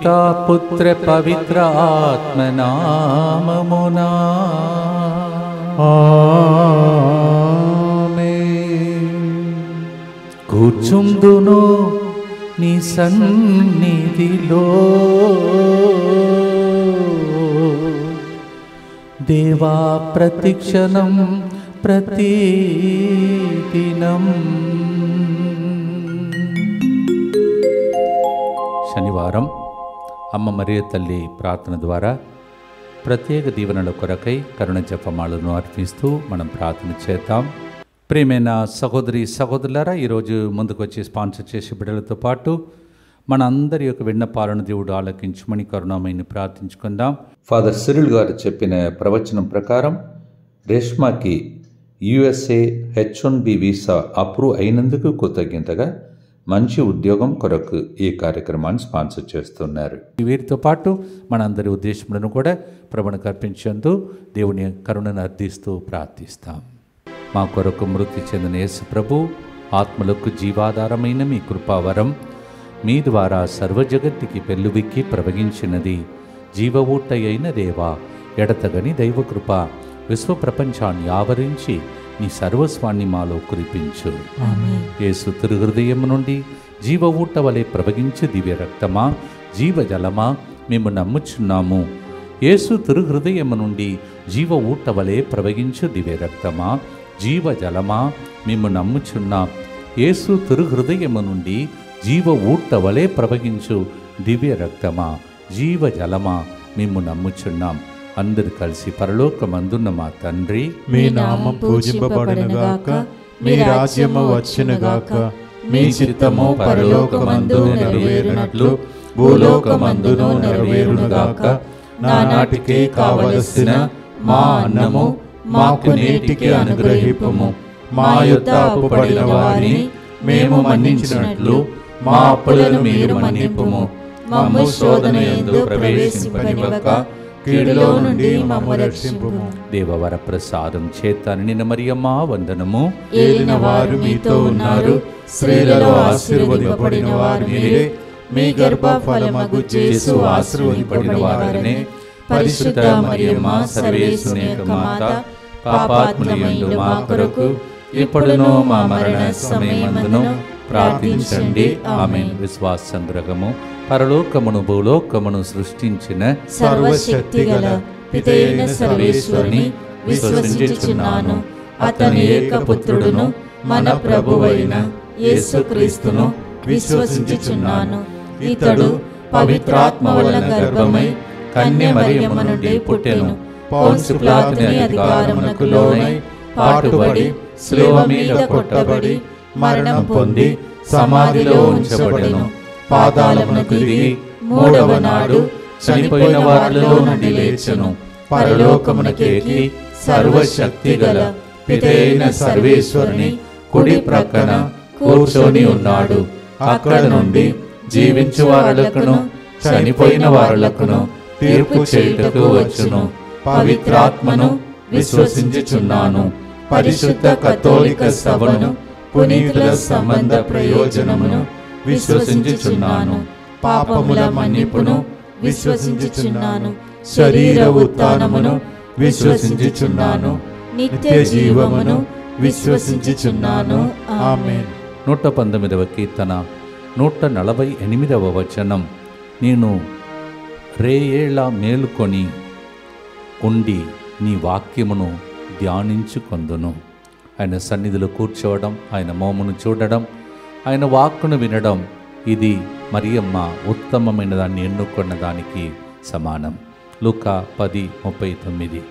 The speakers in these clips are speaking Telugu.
పితా పుత్ర పవిత్ర ఆత్మనామమునా కూర్చుందును నీ సన్నిధిలో దేవా ప్రతిక్షణం ప్రతిదినం. శనివారం అమ్మ మరియ తల్లి ప్రార్థన ద్వారా ప్రత్యేక దీవెనల కొరకై కరుణ జపమాలను అర్పిస్తూ మనం ప్రార్థన చేద్దాం. ప్రియమైన సహోదరి సహోదరులారా, ఈరోజు ముందుకు వచ్చి స్పాన్సర్ చేసే బిడ్డలతో పాటు మన అందరి యొక్క విన్నపాలను దేవుడు ఆలకించమని కరుణామయిని ప్రార్థించుకుందాం. ఫాదర్ సిరిల్ గారు చెప్పిన ప్రవచనం ప్రకారం రేష్మాకి USA H1B వీసా అప్రూవ్ అయినందుకు కృతజ్ఞతగా మంచి ఉద్యోగం కొరకు ఈ కార్యక్రమాన్ని స్పాన్సర్ చేస్తున్నారు. వీరితో పాటు మనందరి ఉద్దేశములను కూడా ప్రభువుకు అర్పించేందు దేవుని కరుణను అర్థిస్తూ ప్రార్థిస్తాం. మా కొరకు మృతి చెందిన యేసు ప్రభు ఆత్మలకు జీవాధారమైన మీ కృపావరం మీ ద్వారా సర్వజగత్తుకి పెళ్ళువిక్కి ప్రవగించినది. జీవ ఊట అయిన దేవా, ఎడతగని దైవకృప విశ్వప్రపంచాన్ని ఆవరించి నీ సర్వస్వాన్ని మాలో కురిపించు. యేసు తిరుహృదయం నుండి జీవ ఊట వలె ప్రవగించు దివ్య రక్తమా, జీవజలమా, మేము నమ్ముచున్నాము. యేసు తిరుహృదయం నుండి జీవ ఊట వలె ప్రవగించు దివ్య రక్తమా, జీవజలమా, మేము నమ్ముచున్నాం. యేసు తిరుహృదయము నుండి జీవ ఊట వలె ప్రవహించు దివ్య రక్తమా, జీవజలమా, మేము నమ్ముచున్నాం. అందరు కలిసి పరలోకమందున్న మా తండ్రి, మీ నామం పూజింపబడునుగాక, మీ రాజ్యము వచ్చునుగాక, మీ చిత్తము పరలోకమందు నెరవేరునట్లు భూలోకమందును నెరవేరునుగాక. నానాటికి కావలసిన మా అన్నము మాకు నేటికి అనుగ్రహింపుము. మా యొద్ద అప్పుపడిన వారిని మేము మన్నించినట్లు మా అప్పులను మీరు మన్నింపుము. మమ్ము శోధన యందు ప్రవేశింపనివ్వక కీడులో నుండి మమ్ము రక్షింపుము. దేవవర ప్రసాదం చేత నిన్న మరియమ్మ వందనము. ఏలిన వారు మీతో ఉన్నారు, స్త్రీలలో ఆశీర్వదింపబడిన వారు మీరే, మీ గర్భఫలమగు యేసు ఆశీర్వదింపబడిన వారనే. పరిశుద్ధ మరియమ్మ సర్వేశ్వరుని యొక్క మాత, పాపాత్ములయందు మా కొరకు ఇప్పుడును మా మరణ సమయమందును ప్రార్థించండి. ఆమేన్. విశ్వాస సంగ్రహము. పరలోకమును భూలోకమును సృష్టించిన సర్వశక్తిగల పితైన సర్వేశ్వరుని విశ్వసించుచున్నాను. అతని ఏకపుత్రుడును మన ప్రభువైన యేసుక్రీస్తును విశ్వసించుచున్నాను. ఇతడు పవిత్రాత్మ వలన గర్భమై కన్య మరియమ్మ నుండి పుట్టెను. పోన్సు పిలాతుని అధికారమునకు లోనై పాటుబడి శిలువ మీద కొట్టబడి మరణం పొంది సమాధిలో ఉంచబడెను. పాతాళమునకు దిగి మూడవ నాడు చనిపోయిన వారిలో నుండి లేచెను. పరలోకమునకెక్కి సర్వశక్తిగల పితైన సర్వేశ్వరుని కుడి ప్రక్కన కూర్చొని ఉన్నాడు. అక్కడ నుండి జీవించు వారులకును చనిపోయిన వారులకును తీర్పు చేయుటకు వచ్చును. పవిత్రాత్మను విశ్వసించుచున్నాను. పరిశుద్ధ కథోలిక సభను, పునీతుల సంబంధ ప్రయోజనమును విశ్వసించుచున్నాను. పాపముల మన్నిపును విశ్వసించుచున్నాను. శరీర ఉత్థానమును విశ్వసించుచున్నాను. నిత్య జీవమును విశ్వసించుచున్నాను. ఆమేన్. 119వ కీర్తన 148వ వచనం. నేను రేయేళ మేలుకొని ఉండి నీ వాక్యమును ధ్యానించుకొందును. ఆయన సన్నిధిలో కూర్చోవడం, ఆయన మోమును చూడడం, ఆయన వాక్కును వినడం, ఇది మరియమ్మ ఉత్తమమైన దాన్ని ఎన్నుకున్న దానికి సమానం. లూకా 10:39.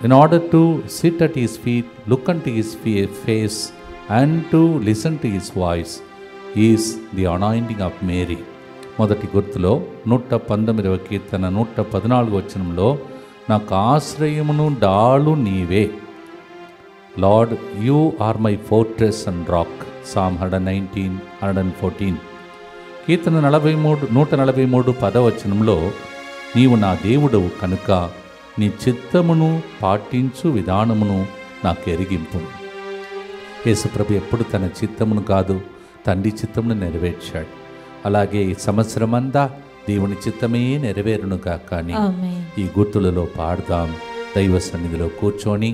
In order to sit at his feet, look unto his face and to listen to his voice is the anointing of Mary. మొదటి గుర్తులో 119వ కీర్తన 114వ వచనంలో, నాకు ఆశ్రయమును డాలు నీవే. Lord, you are my fortress and rock. Psalm 119, 114. కీర్తన 143 10వచనంలో, నీవు నా దేవుడవు కనుక నీ చిత్తమును పాటించు విధానమును నాకు ఎరిగింపు. యేసుప్రభు ఎప్పుడు తన చిత్తమును కాదు తండ్రి చిత్తమును నెరవేర్చాడు. అలాగే ఈ సంవత్సరమంతా దేవుని చిత్తమే నెరవేరునుగా. కానీ ఆమేన్. ఈ గుర్తులలో పాడదాం. దైవ సన్నిధిలో కూర్చొని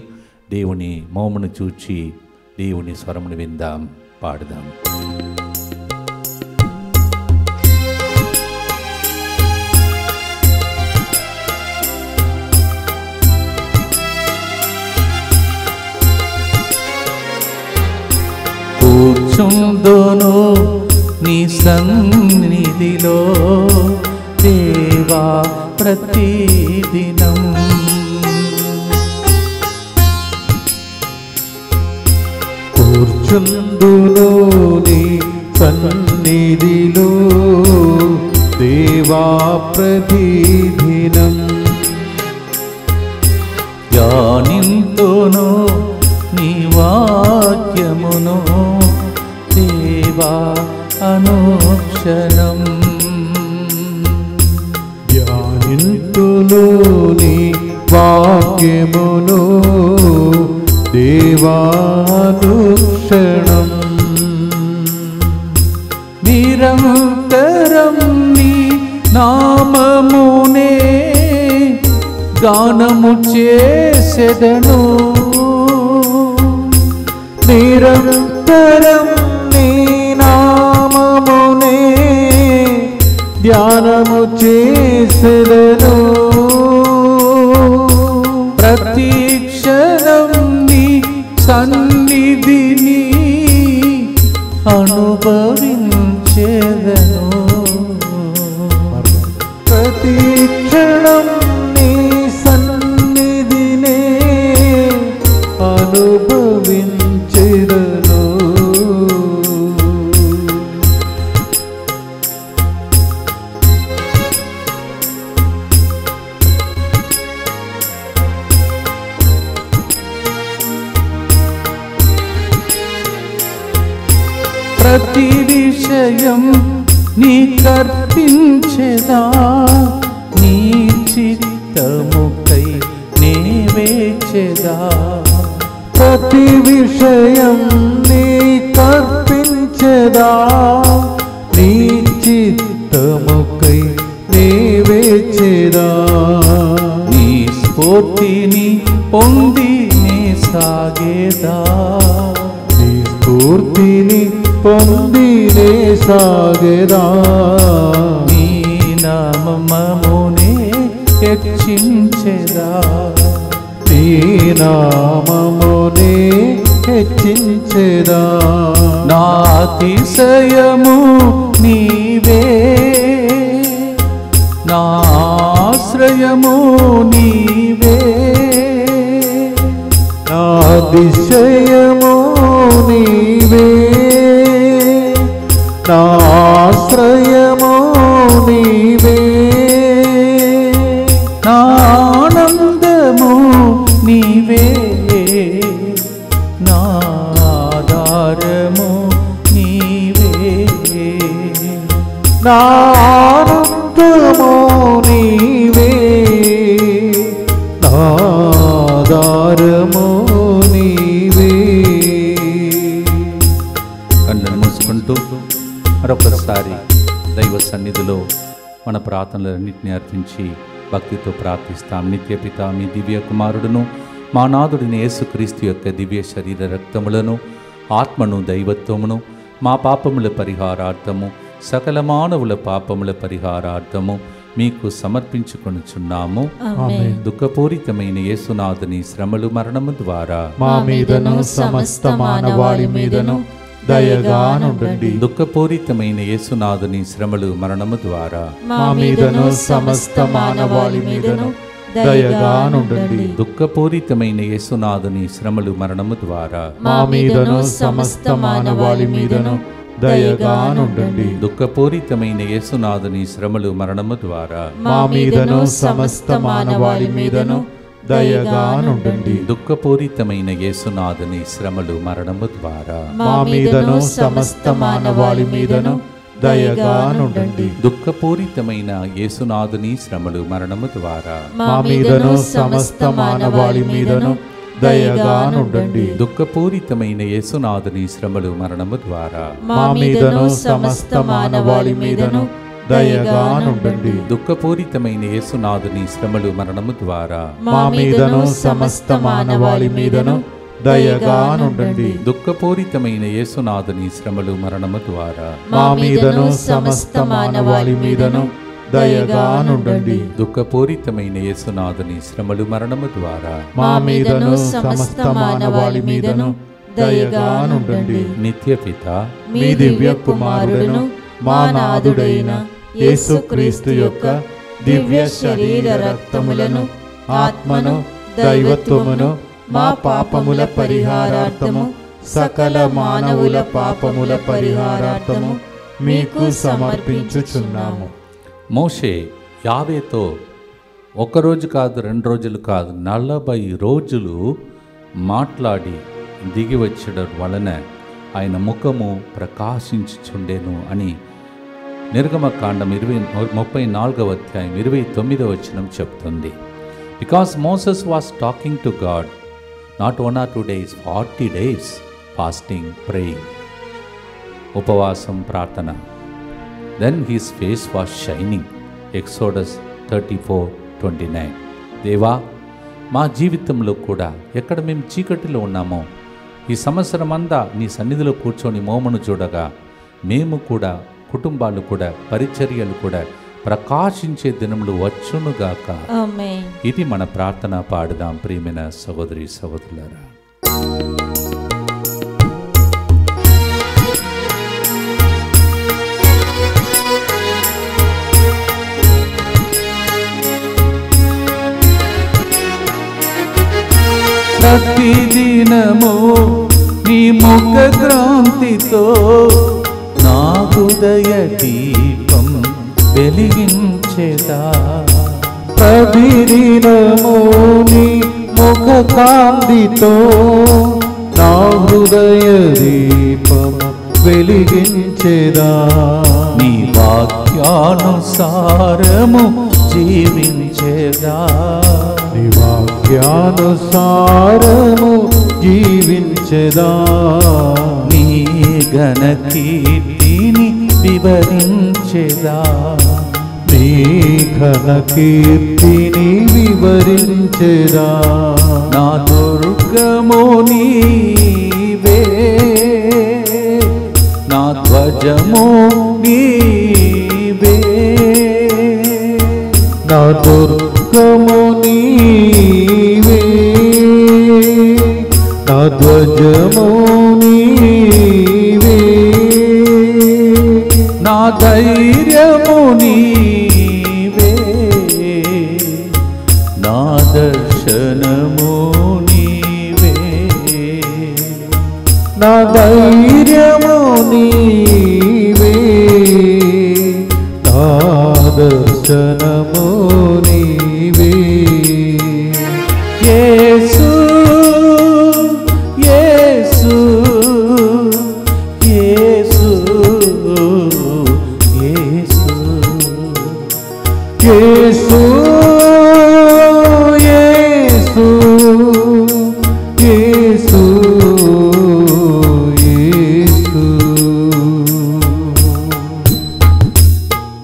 దేవుని మోమును చూచి దేవుని స్వరమును విందాం, పాడదాం. కూర్చుందును నీ సన్నిధిలో దేవా ప్రతిదినం. కూర్చుందును నీ సన్నిధిలో దేవా ప్రతిదినం. ధ్యానింతును నీ వాక్యమును దేవా అనుక్షణం. ధ్యానింతును నీ వాక్యమును దేవానుక్షణం. నిరంతరం నీ నామమునే గానము చేసెదను. నిరంతరం నీ నామమునే ధ్యానము చేసెదను. ప్రతి క్షణం నీ సన్నిధిని అనుభవించెదను. ప్రతి క్షణం నీ సన్నిధినే అనుభవించెదను. ప్రతి విషయం నీ కర్పించెదా, నీ చిత్తముకై నే వేచెదా. ప్రతి విషయం నీ కర్పించెదా, నీ చిత్తముకై నీ వేచెదా. నీ స్ఫూర్తిని పొంది నే సాగేదా, నీ స్ఫూర్తిని పొందినే సాగెదా. నీ నామమునే హెచ్చించెదా, నీ నామమునే హెచ్చించెదా. నా అతిశయము నీవే, నా ఆశ్రయము నీవే. నా అతిశయము నీవే, నా ఆశ్రయము నీవే. నా ఆనందము నీవే, నా ఆధారము నీవే. నా ఆనందము నీవే, నా ఆధారము నీవే. కళ్ళను మూసుకుంటూ మరొకసారి దైవ సన్నిధిలో మన ప్రార్థనలన్నింటినీ అర్పించి భక్తితో ప్రార్థిస్తాం. నిత్యపిత మీ దివ్య కుమారుడును మా నాథుడిని యేసుక్రీస్తు యొక్క దివ్య శరీర రక్తములను ఆత్మను దైవత్వమును మా పాపముల పరిహారార్థము సకల మానవుల పాపముల పరిహారార్థము మీకు సమర్పించుకొనుచున్నాము. ఆమేన్. దుఃఖపూరితమైన యేసునాథుని శ్రమలు మరణము ద్వారా మా మీదను సమస్త మానవాళి మీదను దయగా నుండండి. దుఃఖపూరితమైన యేసునాథుని శ్రమలు మరణము ద్వారా మా మీదను సమస్త మానవాళి మీదను దయగా నుండండి. దుఃఖపూరితమైన యేసునాథుని శ్రమలు మరణము ద్వారా మా మీదను సమస్త మానవాళి మీదను దయగా నుండండి. దుఃఖపూరితమైన యేసునాథుని శ్రమలు మరణము ద్వారా మా మీదను సమస్త మానవాళి మీదను దయగా నుండండి. దుఃఖపూరితమైన యేసునాథుని శ్రమలు మరణము ద్వారా మా మీదను సమస్త మానవాళి మీదను దయగా నుండండి. దుఃఖపూరితమైన యేసునాథుని శ్రమలు మరణము ద్వారా మా మీదను సమస్త మానవాళి మీదను దయగా నుండండి. దుఃఖపూరితమైన యేసునాథుని శ్రమలు మరణము ద్వారా మా మీదను సమస్త మానవాళి మీదను దయగా నుండండి. దుఃఖపూరితమైన యేసునాథుని శ్రమలు మరణము ద్వారా మా మీదను సమస్త మానవాళి మీదను దయగా నుండండి. దుఃఖపూరితమైన యేసునాథుని శ్రమలు మరణము ద్వారా మా మీదను సమస్త మానవాళి మీదను దయగా నుండండి. దుఃఖపూరితమైన యేసునాథుని శ్రమలు మరణము ద్వారా మా మీదను సమస్త మానవాళి మీదను దయగా నుండండి. నిత్యపిత మీ దివ్య కుమారుడును మా నాథుడైన యేసుక్రీస్తు యొక్క దివ్య శరీర రక్తములను ఆత్మను దైవత్వమును మా పాపముల పరిహారార్థము సకల మానవుల పాపముల పరిహారార్థము మీకు సమర్పించుచున్నాము. మోషే యావేతో ఒకరోజు కాదు, 2 రోజులు కాదు, 40 రోజులు మాట్లాడి దిగి వచ్చడం వలన ఆయన ముఖము ప్రకాశించుచుండెను అని నిర్గమకాండం 34వ అధ్యాయం 29వ వచనం చెప్తుంది. Because Moses was talking to God not 1 or 2 days, 40 days fasting, praying, ఉపవాసం, ప్రార్థన. Then his face was shining. Exodus 34:29. దేవా, మా జీవితంలో కూడా ఎక్కడ మేము చీకటిలో ఉన్నామో ఈ సంవత్సరం అంతా నీ సన్నిధిలో కూర్చొని మోమను చూడగా మేము కూడా, కుటుంబాలు కూడా, పరిచర్యలు కూడా ప్రకాశించే దినములు వచ్చునుగాక. ఆమేన్. ఇది మన ప్రార్థన. పాడుదాం ప్రియమైన సహోదరి సహోదరులారా. ప్రతిదినము నీ ముఖ క్రాంతితో నా హృదయ దీపం వెలిగించేదా. ప్రతిదినము నీ ముఖ కాంతితో నా హృదయ దీపం వెలిగించేదా. నీ వాక్యానుసారము జీవించేదా. నీ వాక్యానుసారము జీవించేదా. నీ ఘన కీర్తిని వివరించేదా. నీ ఘన కీర్తిని వివరించేదా. నా దుర్గము నీవే, నా ధ్వజము నీవే. నా దుర్గము నీవే, నా ధ్వజము నీవే. నా ధైర్యము నీవే, నా దర్శనము నీవే. నా ధైర్యము నీవే, నా దర్శనము నీవే. యేసు యేసు యేసు యేసు యేసు యేసు యేసు యేసు.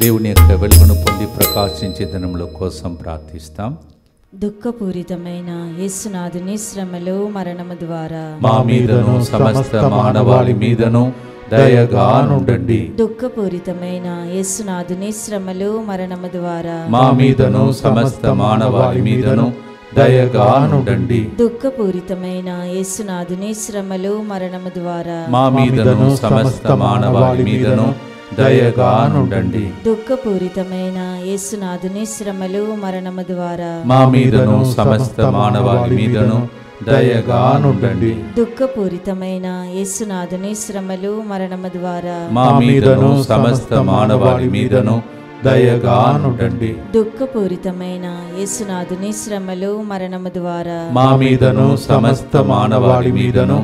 దేవుని యొక్క వెలుగును పొంది ప్రకాశించే దినముల కోసం ప్రార్థిస్తాం. దుఃఖపూరితమైన యేసునాథుని శ్రమలు మరణము ద్వారా మా మీదను సమస్త మానవాళి మీదను దయగా నుండండి. దుఃఖపూరితమైన యేసునాథుని శ్రమలు మరణము ద్వారా మా మీదను సమస్త మానవాళి మీదను దయగా నుండండి. దుఃఖపూరితమైన యేసునాథుని శ్రమలు మరణము ద్వారా మా మీదను సమస్త మానవాళి మీదను దయగా నుండండి. దుఃఖపూరితమైన యేసునాథుని శ్రమలు మరణము ద్వారా మా మీదను సమస్త మానవాళి మీదను దయగా నుండండి. దుఃఖపూరితమైన యేసునాథుని శ్రమలు మరణము ద్వారా మా మీదను సమస్త మానవాళి మీదను దయగా నుండండి. దుఃఖపూరితమైన యేసునాథుని శ్రమలు మరణము ద్వారా మా మీదను సమస్త మానవాళి మీదను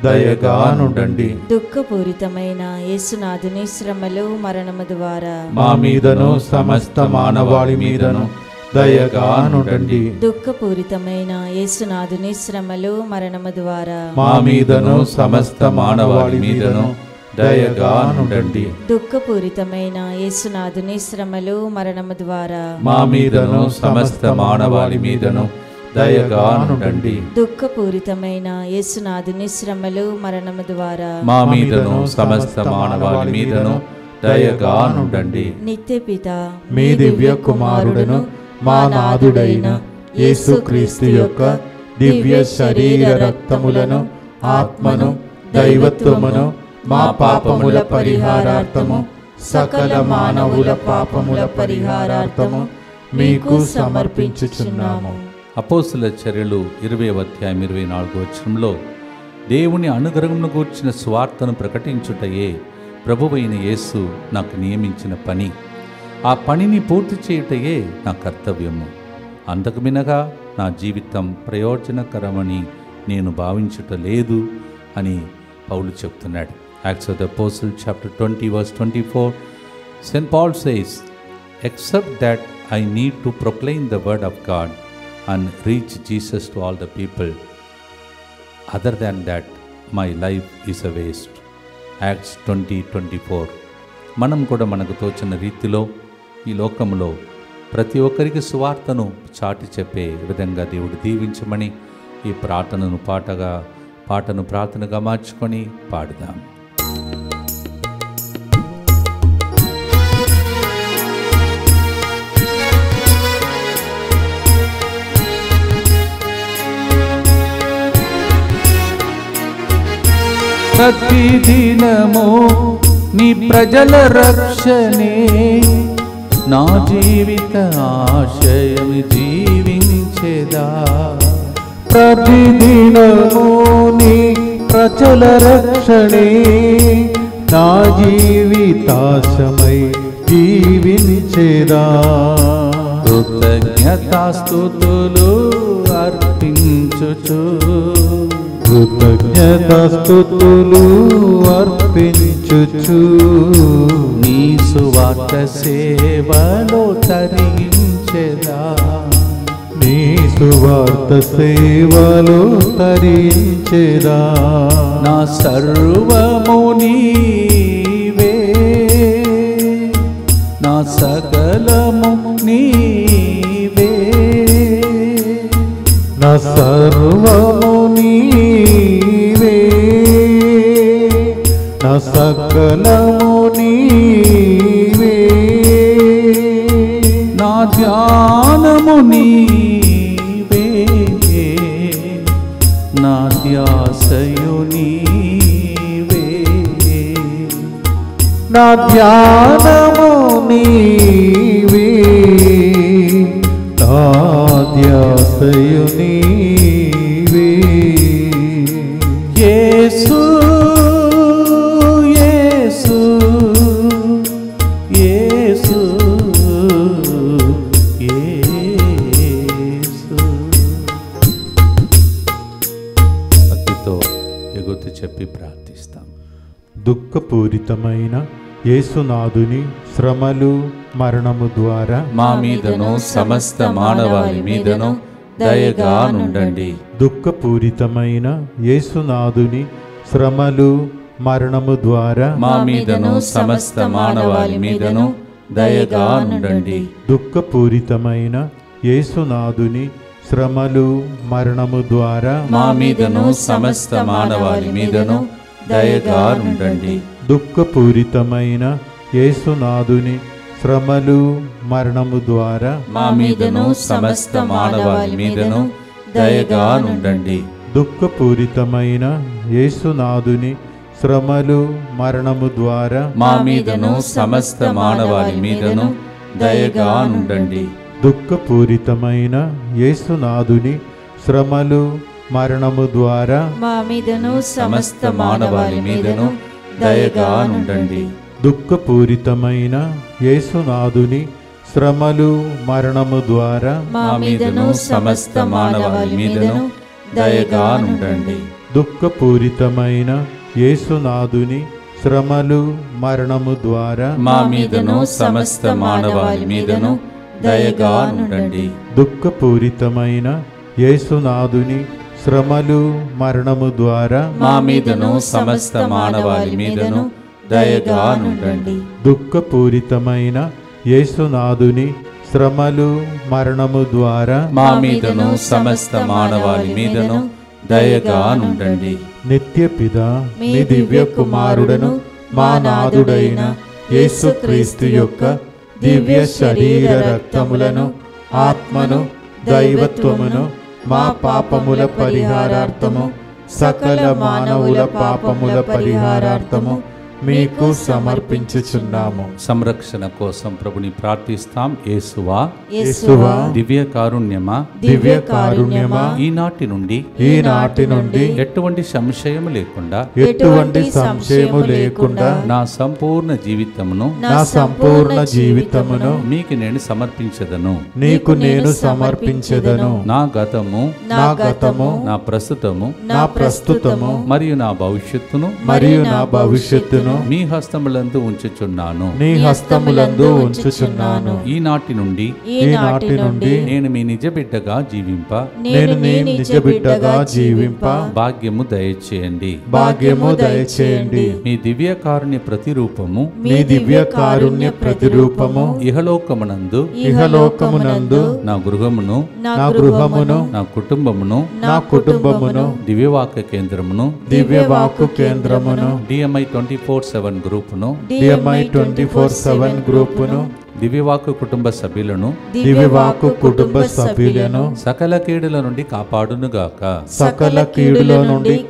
దయగా నుండండి. దుఃఖపూరితమైన యేసునాథుని శ్రమలు మరణము ద్వారా మా మీదను సమస్త మానవాళి మీదను దయగా నుండండి. దుఃఖపూరితమైన యేసునాథుని శ్రమలు మరణము ద్వారా మా మీదను సమస్త మానవాళి మీదను దయగా నుండండి. దుఃఖపూరితమైన యేసునాథుని శ్రమలు మరణము ద్వారా మా మీదను సమస్త మానవాళి మీదను దయగా నుండండి. దుఃఖపూరితమైన యేసునాథుని శ్రమలు మరణము ద్వారా మా మీదను సమస్త మానవాళి మీదను దయగా నుండండి. నిత్యపిత మీ దివ్య కుమారుడను మా నాథుడైన యేసుక్రీస్తు యొక్క దివ్య శరీర రక్తములను ఆత్మను దైవత్వమును మా పాపముల పరిహారార్థము సకల మానవుల పాపముల పరిహారార్థము మీకు సమర్పించుచున్నాము. అపోస్తుల చర్యలు 20వ అధ్యాయం 24వ వచనంలో దేవుని అనుగ్రహమును గూర్చిన స్వార్థను ప్రకటించుటయే ప్రభువైన యేసు నాకు నియమించిన పని. ఆ పనిని పూర్తి చేయుటయే నా కర్తవ్యము. అంతకు మినగా నా జీవితం ప్రయోజనకరమని నేను భావించుట లేదు అని పౌలు చెప్తున్నాడు. Acts of the apostle chapter 20 verse 24, St. Paul says, except that I need to proclaim the word of God and reach Jesus to all the people, other than that my life is a waste. Acts 20:24. మనం కూడా మనకు తోచిన రీతిలో ఈ లోకంలో ప్రతి ఒక్కరికి సువార్తను చాటి చెప్పే విధంగా దేవుడు దీవించమని ఈ పాటను ప్రార్థనగా మార్చుకొని పాడుదాం. ప్రతిదినము నీ ప్రజల రక్షణే నా జీవిత ఆశయం జీవించేదా. ప్రతిదినము నీ ప్రజల రక్షణే నా జీవితాశమై జీవించేదా. కృతజ్ఞతాస్తుతులు అర్పించుచు కృతజ్ఞతాస్తుతులు అర్పించుచు నీ సువార్త సేవలో తరించెదా. నీ సువార్త సేవలో తరించెదా. నా సర్వము నీవే, నా సకలము నీవే, నా సర్వము నీవే, నా సకలము నీవే, నా ధ్యానము నీవే, నా ధ్యాసయు నీవే, నా ధ్యానము నీవే, నా ధ్యాసయు నీవే. యేసు యేసు యేసు యేసు. భక్తితో ఎగుర్తి చెప్పి ప్రార్థిస్తాం. దుఃఖపూరితమైన యేసునాథుని శ్రమలు మరణము ద్వారా మా మీదను సమస్త మానవాళి మీదను దయగా నుండండి. దుఃఖపూరితమైన యేసునాథుని శ్రమలు మరణము ద్వారా మా మీదను సమస్త మానవాళి మీదను దయగా నుండండి. దుఃఖపూరితమైన యేసునాథుని శ్రమలు మరణము ద్వారా మా మీదను సమస్త మానవాళి మీదను దయగా నుండండి. దుఃఖపూరితమైన యేసునాథుని శ్రమలు మరణము ద్వారా మా మీదను సమస్త మానవాళి మీదను దయగా నుండండి. దుఃఖపూరితమైన యేసునాథుని శ్రమలు మరణము ద్వారా మా మీదను సమస్త మానవాళి మీదను దయగా నుండండి. దుఃఖపూరితమైన యేసునాథుని శ్రమలు మరణము ద్వారా మా మీదను సమస్త మానవాళి మీదను దయగా నుండండి. దుఃఖపూరితమైన యేసునాథుని శ్రమలు మరణము ద్వారా మా మీదను సమస్త మానవాళి మీదను దయగా నుండండి. దుఃఖపూరితమైన యేసునాథుని శ్రమలు మరణము ద్వారా మా మీదను సమస్త మానవాళి మీదను దయగా నుండండి. దుఃఖపూరితమైన యేసునాథుని శ్రమలు మరణము ద్వారా మా మీదను సమస్త మానవాళి మీదను దయగానుండండి. దుఃఖపూరితమైన యేసునాథుని శ్రమలు మరణము ద్వారా మా మీదను సమస్త మానవాళి మీదను దయగానుండండి. నిత్యపిత మీ దివ్య కుమారుడను మా నాథుడైన యేసుక్రీస్తు యొక్క దివ్య శరీర రక్తములను ఆత్మను దైవత్వమును మా పాపముల పరిహారార్థము సకల మానవుల పాపముల పరిహారార్థము మీకు సమర్పించుచున్నాము. సంరక్షణ కోసం ప్రభుని ప్రార్థిస్తాం. యేసువా, యేసువా, దివ్య కారుణ్యమా, దివ్య కారుణ్యమా, ఈనాటి నుండి ఎటువంటి సంశయము లేకుండా నా సంపూర్ణ జీవితమును మీకు నేను సమర్పించెదను. నా గతము, నా ప్రస్తుతము మరియు నా భవిష్యత్తును మీ హస్తములందు ఉంచుచున్నాను. ఈనాటి నుండి నేను మీ నిజ బిడ్డగా జీవింప భాగ్యము దయచేయండి. మీ దివ్య కారుణ్య ప్రతిరూపము ఇహలోకమునందు నా గృహమును నా కుటుంబమును దివ్యవాక్య కేంద్రమును DMI 24/7 గ్రూపును దివ్యవాక్కు కుటుంబ సభ్యులను సకల కీడుల నుండి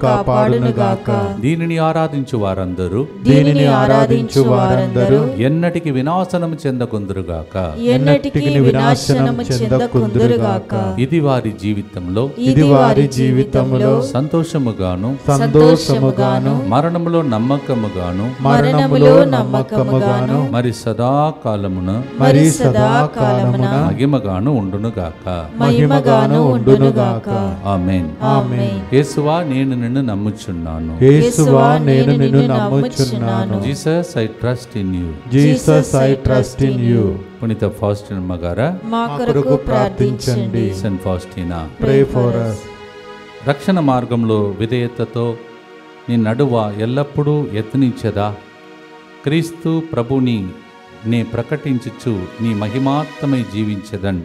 కాపాడునుగాక. దీనిని ఆరాధించు వారందరూ ఎన్నటికి వినాశనము చెందకుందురుగాక. ఇది వారి జీవితంలో సంతోషముగాను మరణములో నమ్మకముగాను మరి సదాకాలమున మహిమగాను ఉండునుగాక. ఆమేన్. యేసువా, నేను నిన్ను నమ్ముచున్నాను. Jesus, I trust in you. పునీత ఫాస్టినా గారా, మా కొరకు ప్రార్థించండి. Saint Faustina, pray for us. రక్షణ మార్గంలో విధేయతతో నీ నడువ ఎల్లప్పుడూ యత్నించదా. క్రీస్తు ప్రభుని నే ప్రకటించుచు నీ మహిమాత్మై జీవించదన్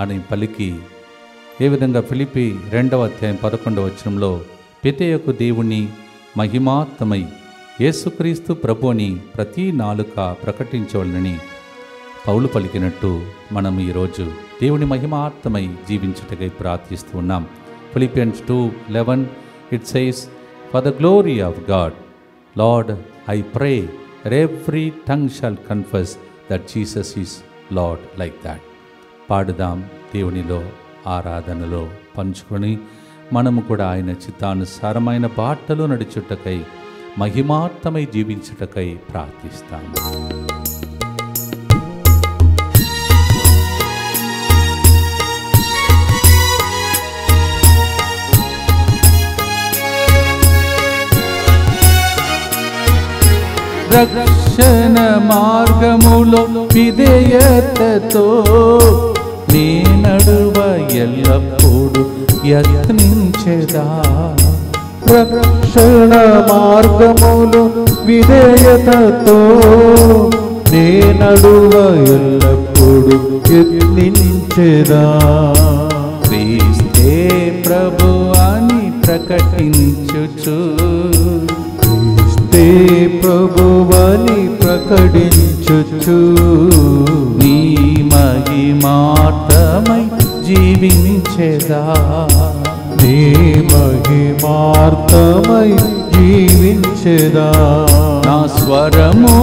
అని పలికి ఏ విధంగా ఫిలిప్పీ 2:11 పితయకు దేవుని మహిమాత్మై యేసుక్రీస్తు ప్రభుని ప్రతి నాలుక ప్రకటించవలనని పౌలు పలికినట్టు మనం ఈరోజు దేవుని మహిమాత్మై జీవించుటకై ప్రార్థిస్తూ ఉన్నాం. Philippians 2:11 it says, for the glory of God, Lord, I pray that every tongue shall confess that Jesus is Lord. like that. పాడుదాం, దేవునిలో ఆరాధనలో పంచుకొని మనము కూడా ఆయన చిత్తానుసారమైన బాటలో నడుచుటకై మహిమాత్మై జీవించుటకై ప్రార్థిస్తాము. రక్షణ మార్గములో విధేయతతో నీ నడువ ఎల్లప్పుడూ యత్నించెదా. రక్షణ మార్గములో విధేయతతో నీ నడువ ఎల్లప్పుడూ యత్నించెదా. క్రీస్తే ప్రభు అని ప్రకటించుచు ప్రభువని ప్రకటించుచు నీ మహిమార్థమై జీవించెదా. నీ మహిమార్థమై జీవించెదా. నా స్వరము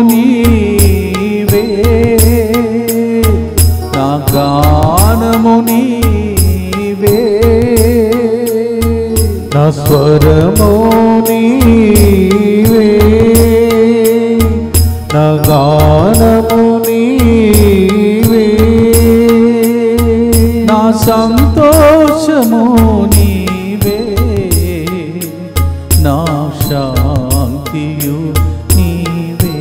నీవే, నా గానము నీవే, నా స్వరము నీవే, నా గానము నీవే, నా సంతోషము నీవే, నా శాంతియు నీవే,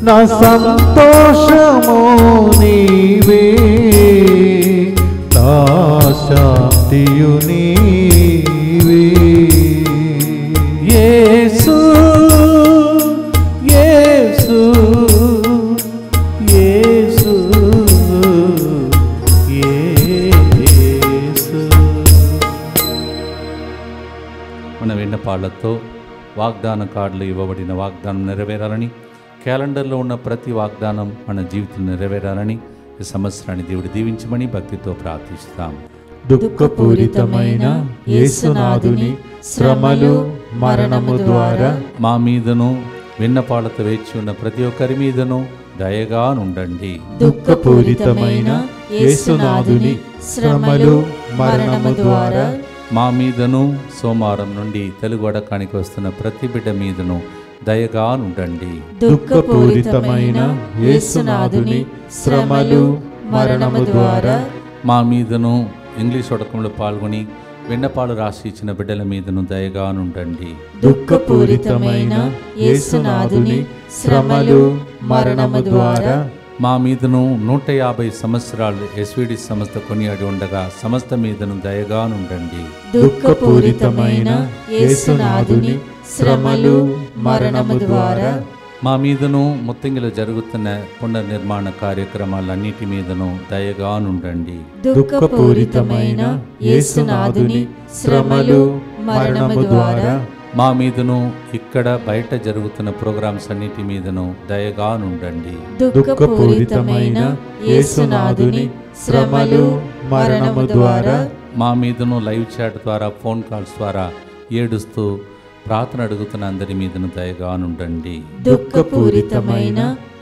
నా సంతోషము నీవే, నా శాంతియు నీవే. యేసు విన్నపాలతో వాగ్దాన కార్డులు ఇవ్వబడిన వాగ్దానం నెరవేరాలని, క్యాలెండర్లో ఉన్న ప్రతి వాగ్దానం మన జీవితం నెరవేరాలని ఈ సంవత్సరాన్ని దేవుడు దీవించమని భక్తితో ప్రార్థిస్తాం. దుఃఖపూరితమైన యేసునాథుని శ్రమలు మరణము ద్వారా మా మీదను విన్నపాలతో వేచి ఉన్న ప్రతి ఒక్కరి మీదను దయగా నుండండి. దుఃఖపూరితమైన యేసునాథుని శ్రమలు మరణము ద్వారా మా మీదను సోమవారం నుండి తెలుగు వడకానికి వస్తున్న ప్రతి బిడ్డ మీదను దయగా నుండండి. దుఃఖపూరితమైన యేసునాథుని శ్రమలు మరణము ద్వారా మా మీదను ఇంగ్లీష్ వడకంలో పాల్గొని విన్నపాలు రాసి ఇచ్చిన బిడ్డల మీదను దయగా నుండండి. దుఃఖపూరితమైన యేసునాథుని శ్రమలు మరణము ద్వారా మా మీదను 150 సంవత్సరాలు ఎస్విడి సంస్థ కొనియాడి ఉండగా సమస్త మీదను దయగా నుండండి. దుఃఖపూరితమైన యేసునాథుని శ్రమలు మరణము ద్వారా మా మీదను ముత్తంగిలో జరుగుతున్న పునర్నిర్మాణ కార్యక్రమాలన్నిటి మీదను దయగా నుండండి. దుఃఖపూరితమైన యేసునాథుని శ్రమలు మరణము ద్వారా మా మీదను ఇక్కడ బయట జరుగుతున్న ప్రోగ్రామ్స్ అన్నిటి మీదను దయగా నుండండి. దుఃఖపూరితమైన యేసునాథుని శ్రమలు మరణము ద్వారా మా మీదను లైవ్ చాట్ ద్వారా ఫోన్ కాల్స్ ద్వారా ఏడుస్తూ ప్రార్థన అడుగుతున్న అందరి మీదను దయగా నుండండి. దుఃఖపూరితమైన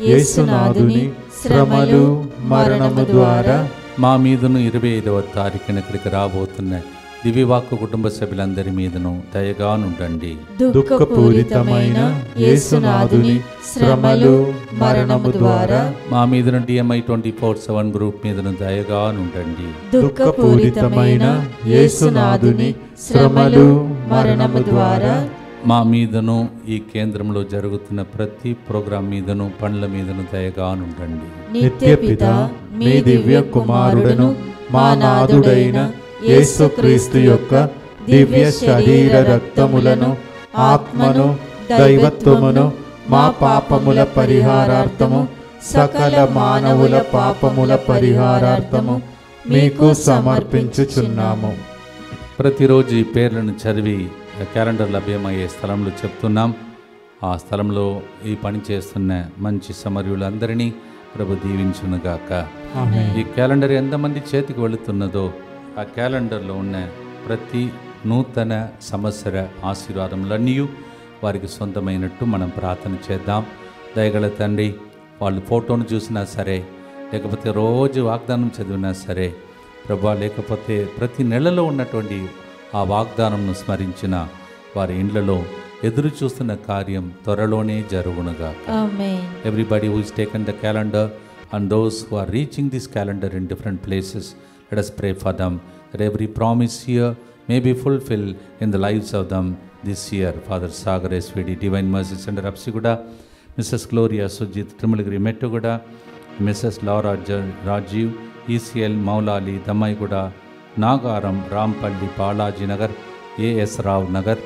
యేసునాథుని శ్రమలు మరణము ద్వారా మా మీదను 25వ తారీఖున ఇక్కడికి రాబోతున్న దివ్యవాక్కు కుటుంబ సభ్యులందరి మీదను దయగా నుండండి. దుఃఖపూరితమైన యేసునాథుని శ్రమలు మరణము ద్వారా మా మీదను DMI 24/7 గ్రూప్ మీదను దయగా నుండండి. దుఃఖపూరితమైన యేసునాథుని శ్రమలు మరణము ద్వారా మా మీదను ఈ కేంద్రంలో జరుగుతున్న ప్రతి ప్రోగ్రాం మీదను పండ్ల మీదను దయగా నుండండి. నిత్యపిత మీ దివ్య కుమారుడను మా నాథుడైన యేసుక్రీస్తు యొక్క దివ్య శరీర రక్తములను ఆత్మను దైవత్వమును మా పాపముల పరిహారార్థము సకల మానవుల పాపముల పరిహారార్థము మీకు సమర్పించుచున్నాము. ప్రతిరోజు ఈ పేర్లను చదివి క్యాలెండర్ లభ్యమయ్యే స్థలంలో చెప్తున్నాం. ఆ స్థలంలో ఈ పని చేస్తున్న మంచి సమర్యులందరినీ ప్రభు దీవించునుగాక. ఈ క్యాలెండర్ ఎంతమంది చేతికి వెళుతున్నదో ఆ క్యాలెండర్లో ఉన్న ప్రతి నూతన సంవత్సర ఆశీర్వాదములన్నీ వారికి సొంతమైనట్టు మనం ప్రార్థన చేద్దాం. దయగల తండ్రి, వాళ్ళు ఫోటోను చూసినా సరే, లేకపోతే రోజు వాగ్దానం చదివినా సరే ప్రభా, లేకపోతే ప్రతి నెలలో ఉన్నటువంటి ఆ వాగ్దానంను స్మరించిన వారి ఇండ్లలో ఎదురు చూస్తున్న కార్యం త్వరలోనే జరుగునుగా. Everybody who is taken the calendar and those who are reaching this calendar in different places, let us pray for them that every promise here may be fulfilled in the lives of them this year. Father Sagar SVD, Divine Mercy Center, Apsiguda, Mrs. Gloria Sujit, Trimulagiri Mettuguda, Mrs. Laura Rajiv, ECL Maulali, Damaiguda, Nagaram, Rampalli, Balaji Nagar, AS Rao Nagar,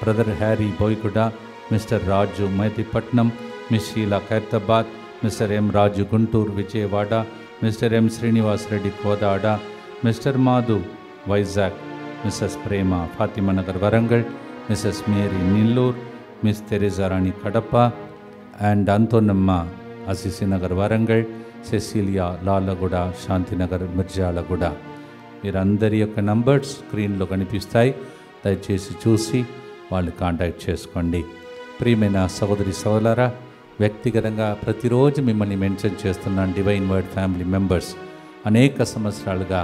Brother Harry Boyguda, Mr. Raju Maitipatnam, Miss Sheila Kaitabad, Mr. M. Raju Guntur Vijayawada, Mr. M. Srinivas Reddy Kodada, Mr. Madhu Vizag, Mrs. Prema Fatima Nagar Varangal, Mrs. Mary Nillur, Miss Teresa Rani Kadapa, and Antonamma Asisi Nagar Varangal, Cecilia Lalaguda, Shanti Nagar Mirjalaguda. వీరందరి యొక్క నంబర్స్ స్క్రీన్లో కనిపిస్తాయి. దయచేసి చూసి వాళ్ళు కాంటాక్ట్ చేసుకోండి. ప్రియమైన సహోదరి సహోదరులారా, వ్యక్తిగతంగా ప్రతిరోజు మిమ్మల్ని మెన్షన్ చేస్తున్నాను. డివైన్ వర్డ్ ఫ్యామిలీ మెంబర్స్ అనేక సంవత్సరాలుగా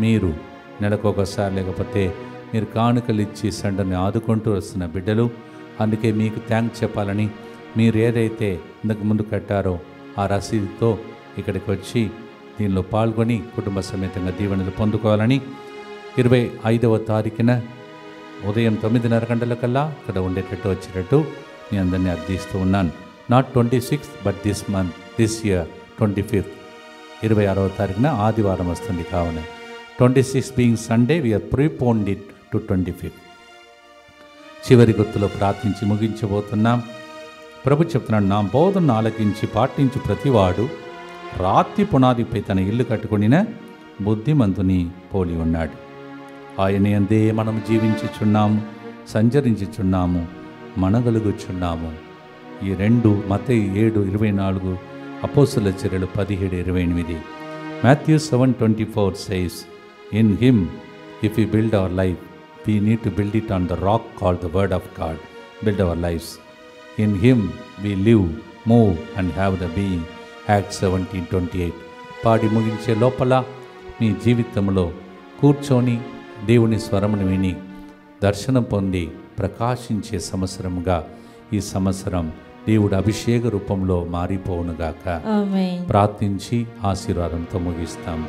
మీరు నెలకొకసారి లేకపోతే మీరు కానుకలు ఇచ్చి సండని ఆదుకుంటూ వస్తున్న బిడ్డలు. అందుకే మీకు థ్యాంక్స్ చెప్పాలని, మీరు ఏదైతే ఇంతకు ముందు కట్టారో ఆ రసీదుతో ఇక్కడికి వచ్చి దీనిలో పాల్గొని కుటుంబ సమేతంగా దీవెనలు పొందుకోవాలని 25వ తారీఖున ఉదయం 9:30 గంటలకల్లా ఇక్కడ ఉండేటట్టు వచ్చేటట్టు మీ అందరినీ అర్థిస్తూ ఉన్నాను. Not 26th but this year 25th, 26వ తారీఖున ఆదివారం వస్తుంది. కావున 26th being Sunday we are preponed it to 25th. చివరి గుర్తులో ప్రార్థించి ముగించబోతున్నాం. ప్రభు చెప్తున్నాడు, నా బోధనను ఆలకించి పాటించి ప్రతివాడు రాతి పునాదిపై తన ఇల్లు కట్టుకొనిన బుద్ధిమంతుని పోలి ఉన్నాడు. ఆయన యందే మనం జీవించుచున్నాము, సంచరించుచున్నాము, మనగలుగుచున్నాము. ఈ 2 మత్తయి 7:24, అపోస్తలుల చర్యలు 17:28. Matthew 7:24 says, "In Him, if we build our life, we need to build it on the rock called the Word of God. Build our lives. In Him we live, move and have the being." Acts 17:28. పాడి ముగించే లోపల మీ జీవితంలో కూర్చొని దేవుని స్వరమును విని దర్శనం పొంది ప్రకాశించే సంవత్సరముగా ఈ సంవత్సరం దేవుడు అభిషేక రూపంలో మారిపోవునుగాక. ఆమేన్. ప్రార్థించి ఆశీర్వాదంతో ముగిస్తాము.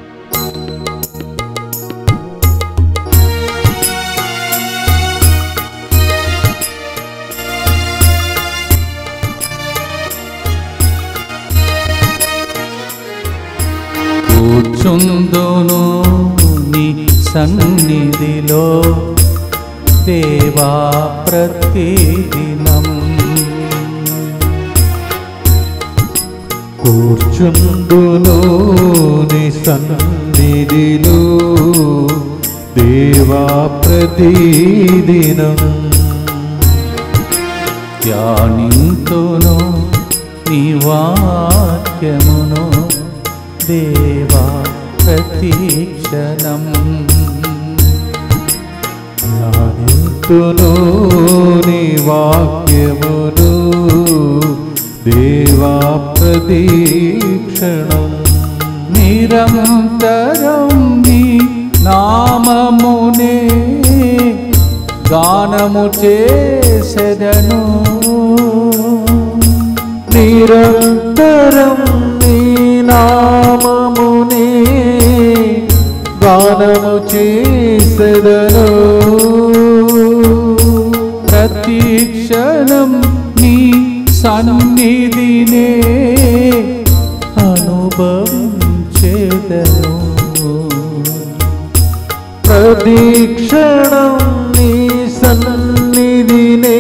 కూర్చుందును నీ సన్నిధిలో దేవా ప్రతిదినం, కూర్చుందును నీ సన్నిధిలో దేవా ప్రతిదినం, ధ్యానింతును నీ వాక్యమును దేవా ప్రతిక్షణం, ధ్యానింతును నీ వాక్యమును దేవా ప్రతిక్షణం, నిరంతరం నీ నామమునే గానము చేసెదను, నిరంతరం నీ నామమునే గానము చేసెదను, ప్రతిక్షణం నీ సన్నిధినే అనుభవించెదను, ప్రతిక్షణం నీ సన్నిధినే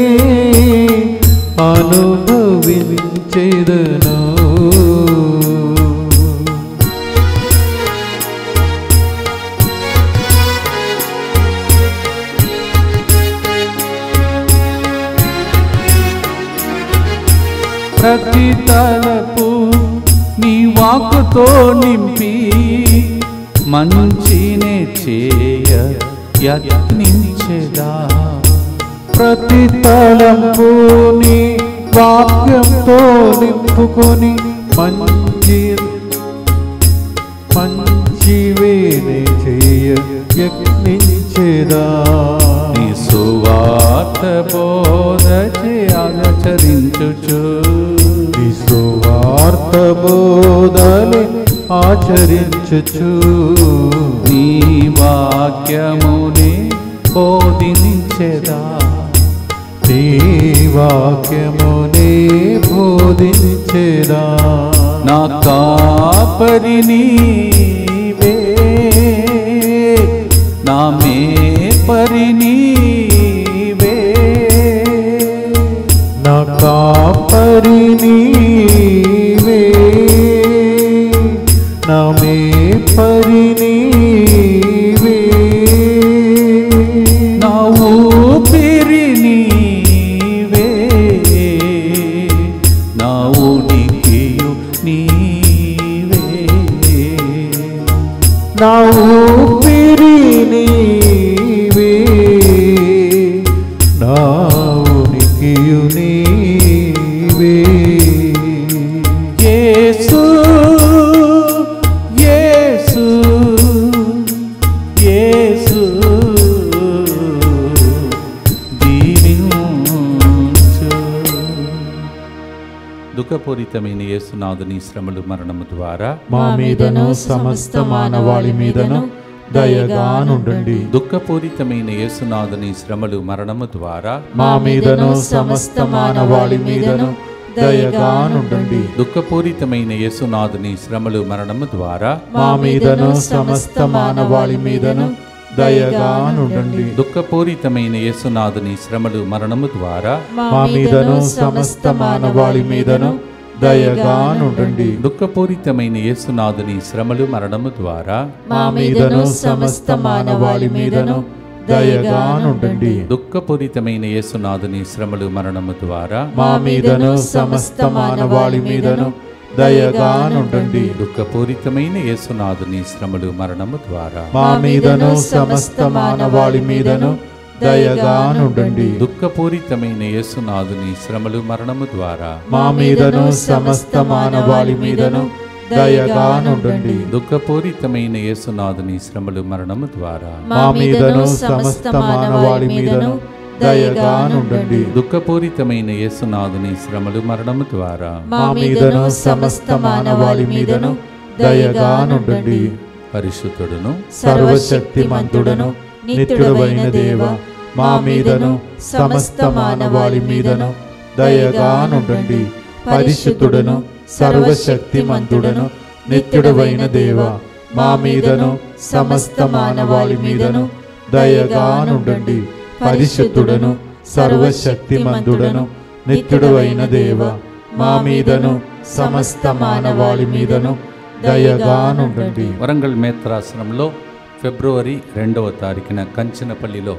అనుభవించెదను. ప్రతి తలపు నీ వాక్కుతో నింపి మంచినే చేయ యత్నించెదా, ప్రతి తలంపు నీ వాక్యంతో నింపుకొని మంచివేనే చేయ యత్నించెదా, నీ సువార్త బోధ ఆచరించుచు, నీ సువార్త బోధని ఆచరించుచు, నీ వాక్యముని బోధించెదా, నీ వాక్యమునే బోధించెదా, నా కాపరి నీవే, నా మేపరి నీవే, నా కాపరి నీవే, నా మేపరి నీవే, నా ఊపిరి నీవే, నా ఉనికియు నీవే, నా ఊపిరి నీవే, నా ఉనికియు నీవే. యేసు యేసు యేసు దీవించు. దుఃఖపూరితమైన యేసునాథుని శ్రమలు మరణము ద్వారా మా మీదను సమస్త మానవాళి మీదను దయగా నుండండి. దుఃఖపూరితమైన యేసునాథుని శ్రమలు మరణము ద్వారా మా మీదను సమస్త మానవాళి మీదను దయగా నుండండి. దుఃఖపూరితమైన యేసునాథుని శ్రమలు మరణము ద్వారా మా మీదను సమస్త మానవాళి మీదను దయగా నుండండి. దుఃఖపూరితమైన యేసునాథుని శ్రమలు మరణము ద్వారా మా మీదను సమస్త మానవాళి మీదను దయగా నుండండి. దుఃఖపూరితమైన యేసునాథుని శ్రమలు మరణము ద్వారా మా మీదను సమస్త మానవాళి మీదను దయగానుండండి. దుఃఖపూరితమైన యేసునాథుని శ్రమలు మరణము ద్వారా మా మీదను సమస్త మానవాళి మీదను దయగానుండండి. దుఃఖపూరితమైన యేసునాథుని శ్రమలు మరణము ద్వారా మా మీదను సమస్త మానవాళి మీదను దయగానుండండి. దుఃఖపూరితమైన యేసునాథుని శ్రమలు మరణము ద్వారా మా మీదను సమస్త మానవాళి మీదను దయగానుండండి. దుఃఖపూరితమైన యేసునాథుని శ్రమలు మరణము ద్వారా మా మీదను సమస్త మానవాళి మీదను దయగానుండండి. దుఃఖపూరితమైన యేసునాథుని శ్రమలు మరణము ద్వారా మా మీదను సమస్త మానవాళి మీదను దయగానుండండి. పరిశుద్ధుడును సర్వశక్తిమంతుడను నిత్యుడవైన దేవ, మా మీదను సమస్త మానవాళి మీదను దయగానుండండి. పరిశుద్ధుడను సర్వశక్తిమంతుడను నిత్యుడవైన దేవ, మా మీదను సమస్త మానవాళి మీదను దయగానుండండి. పరిశుద్ధుడను సర్వశక్తిమంతుడను నిత్యుడవైన దేవ, మా మీదను సమస్త మానవాళి మీదను దయగానుండండి. వరంగల్ మేత్రాసనంలో ఫిబ్రవరి 2వ తారీఖున కంచనపల్లిలో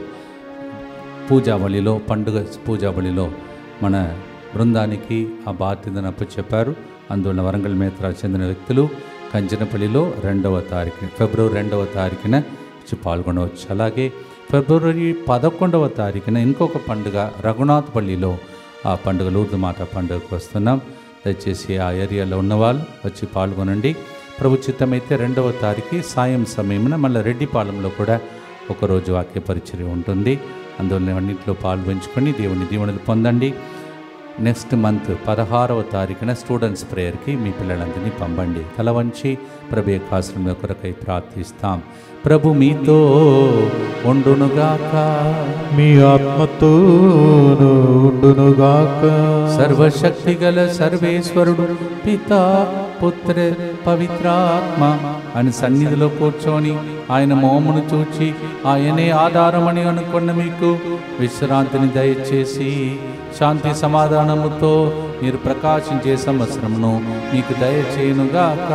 పండుగ పూజావళిలో మన బృందానికి ఆ బాధ్యతను అప్పచెప్పారు. అందువల్ల వరంగల్ మేత్రా చెందిన వ్యక్తులు కంచనపల్లిలో ఫిబ్రవరి 2వ తారీఖున వచ్చి పాల్గొనవచ్చు. అలాగే ఫిబ్రవరి 11వ తారీఖున ఇంకొక పండుగ రఘునాథపల్లిలో ఆ పండుగ లూర్దు మాత పండుగకు వస్తున్నాం. దయచేసి ఆ ఏరియాలో ఉన్నవాళ్ళు వచ్చి పాల్గొనండి. ప్రభు చిత్తమైతే 2వ తారీఖు సాయం సమయమున మళ్ళీ రెడ్డిపాలెంలో కూడా ఒకరోజు వాక్య పరిచర్య ఉంటుంది. అందువల్ల అన్నింటిలో పాల్పంచుకొని దేవుని దీవెనలు పొందండి. నెక్స్ట్ మంత్ 16వ తారీఖున స్టూడెంట్స్ ప్రేయర్కి మీ పిల్లలందరినీ పంపండి. తల వంచి ప్రభు యొక్క ఆశ్రమం కొరకై ప్రార్థిస్తాం. ప్రభు మీతో ఉండునుగాక, మీ ఆత్మతోను ఉండునుగాక. సర్వశక్తి గల సర్వేశ్వరుడు పితా పుత్ర పవిత్రాత్మ అని సన్నిధిలో కూర్చొని ఆయన మోమును చూచి ఆయనే ఆధారమని అనుకున్న మీకు విశ్రాంతిని దయచేసి శాంతి సమాధానముతో మీరు ప్రకాశించే సంవత్సరమును మీకు దయచేయునుగాక.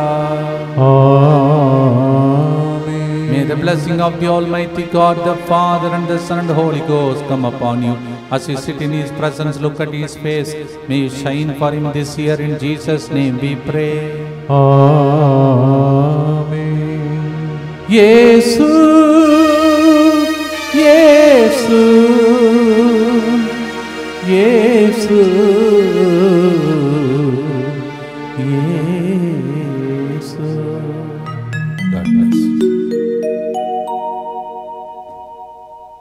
May the blessing of the Almighty God, the Father and the Son and the Holy Ghost come upon you. As you sit in His presence, look at His face. May you shine for Him this year. In Jesus' name we pray. Amen. Yesu, Yesu, Yesu, Yesu.